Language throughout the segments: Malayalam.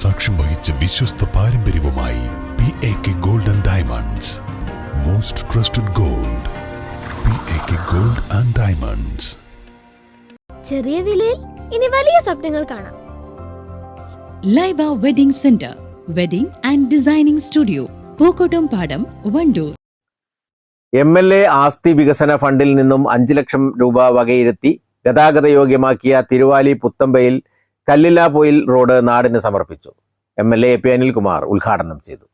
സാക്ഷ്യം വഹിച്ച വിശ്വസ്ത പാരമ്പര്യവുമായി PAK Gold and Diamonds. Most trusted gold. PAK Gold and Diamonds. ചെറിയ വിലയിൽ ഇനി വലിയ സ്വപ്നങ്ങൾ കാണാം. Laiba wedding centre, wedding and designing studio, Pookkottumpadam, Wandoor. MLA ആസ്തി വികസന ഫണ്ടിൽ നിന്നും 5 ലക്ഷം രൂപ വകയിരുത്തി ഗതാഗത യോഗ്യമാക്കിയ തിരുവാലി പുത്തമ്പയിൽ കല്ലിലാപ്പൊയിൽ റോഡ് നാടിന് സമർപ്പിച്ചു. MLA AP അനിൽകുമാർ ഉദ്ഘാടനം ചെയ്തു.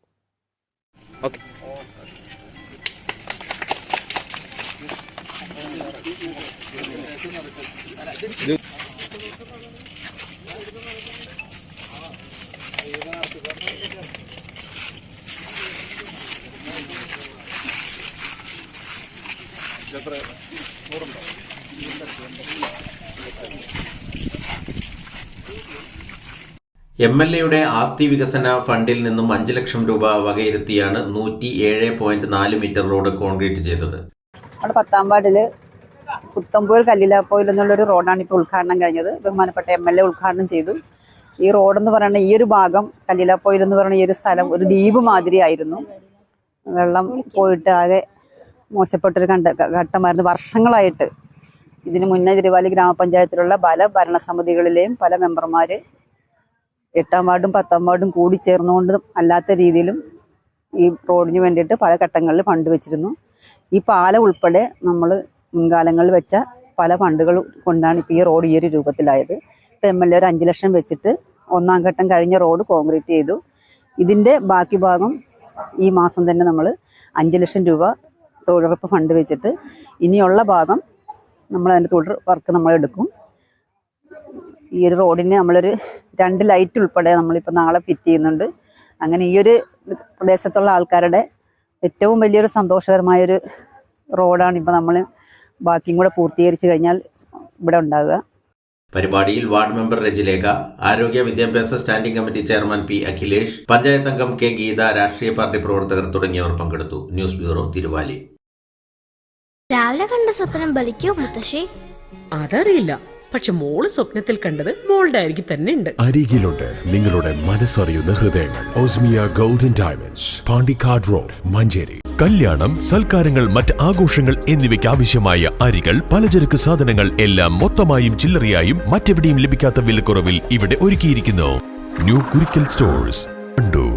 MLAയുടെ ആസ്തി വികസന ഫണ്ടിൽ നിന്നും 5 ലക്ഷം രൂപ വകയിരുത്തിയാണ് 107.4 മീറ്റർ റോഡ് കോൺക്രീറ്റ് ചെയ്തത്. അവിടെ 10-ാം വാർഡില് പുത്തമ്പൂർ കല്ലിലാപ്പൊയിൽ എന്നുള്ളൊരു റോഡാണ് ഇപ്പോൾ ഉദ്ഘാടനം കഴിഞ്ഞത്. ബഹുമാനപ്പെട്ട MLA ഉദ്ഘാടനം ചെയ്തു. ഈ റോഡെന്ന് പറയുന്ന ഈ ഒരു ഭാഗം, കല്ലിലാപ്പൊയിൽ എന്ന് പറയുന്ന ഈ ഒരു സ്ഥലം ഒരു ദ്വീപ് മാതിരിയായിരുന്നു. വെള്ളം പോയിട്ട് ആകെ മോശപ്പെട്ടൊരു ഘട്ടമായിരുന്നു. വർഷങ്ങളായിട്ട് ഇതിന് മുന്നേ തിരുവാലി ഗ്രാമപഞ്ചായത്തിലുള്ള പല ഭരണസമിതികളിലെയും പല മെമ്പർമാർ 8-ാം വാർഡും 10-ാം വാർഡും കൂടി ചേർന്നുകൊണ്ടും അല്ലാത്ത രീതിയിലും ഈ റോഡിന് വേണ്ടിയിട്ട് പല ഘട്ടങ്ങളിൽ ഫണ്ട് വെച്ചിരുന്നു. ഈ പാലം ഉൾപ്പെടെ നമ്മൾ മുൻകാലങ്ങളിൽ വെച്ച പല ഫണ്ടുകൾ കൊണ്ടാണ് ഇപ്പോൾ ഈ റോഡ് ഈ ഒരു രൂപത്തിലായത്. ഇപ്പോൾ MLA ഒരു 5 ലക്ഷം വെച്ചിട്ട് 1-ാം ഘട്ടം കഴിഞ്ഞ റോഡ് കോൺക്രീറ്റ് ചെയ്തു. ഇതിൻ്റെ ബാക്കി ഭാഗം ഈ മാസം തന്നെ നമ്മൾ 5 ലക്ഷം രൂപ തൊഴിലുറപ്പ് ഫണ്ട് വെച്ചിട്ട് ഇനിയുള്ള ഭാഗം നമ്മൾ അതിൻ്റെ തുടർ വർക്ക് നമ്മൾ എടുക്കും. ഈ ഒരു റോഡിന് നമ്മളൊരു 2 ലൈറ്റ് ഉൾപ്പെടെ നമ്മളിപ്പോൾ നാളെ ഫിറ്റ് ചെയ്യുന്നുണ്ട്. അങ്ങനെ ഈ ഒരു പ്രദേശത്തുള്ള ആൾക്കാരുടെ ഏറ്റവും വലിയൊരു സന്തോഷകരമായൊരു റോഡാണ് ഇപ്പോൾ നമ്മൾ ബാക്കിയും കൂടെ പൂർത്തീകരിച്ച് കഴിഞ്ഞാൽ ഇവിടെ ഉണ്ടാകുക. പരിപാടിയിൽ വാർഡ് മെമ്പർ രജിലേഖ, ആരോഗ്യ വിദ്യാഭ്യാസ standing committee chairman P Akhilesh, panchayat അംഗം K ഗീത, രാഷ്ട്രീയ പാർട്ടി പ്രവർത്തകർ തുടങ്ങിയവർ പങ്കെടുത്തു. News bureau, Thiruvali. രാവിലെ കണ്ട സ്വപ്നം ബലിക്കോ മുത്തശ്ശി? അതറിയില്ല, പക്ഷെ മോള് സ്വപ്നത്തിൽ കണ്ടത് മോളുടെ അരികിൽ തന്നെ ഉണ്ട്. അരികിലുണ്ട് നിങ്ങളുടെ മനസ്സറിയുന്ന ഹൃദയങ്ങൾ. Osmia golden diamonds, Pandikkad road, Manjeri. കല്യാണം, സൽക്കാരങ്ങൾ, മറ്റ് ആഘോഷങ്ങൾ എന്നിവയ്ക്ക് ആവശ്യമായ അരികൾ, പലചരക്ക് സാധനങ്ങൾ എല്ലാം മൊത്തമായും ചില്ലറയായും മറ്റെവിടെയും ലഭിക്കാത്ത വിലക്കുറവിൽ ഇവിടെ ഒരുക്കിയിരിക്കുന്നു. New Kurikkal stores, Wandoor.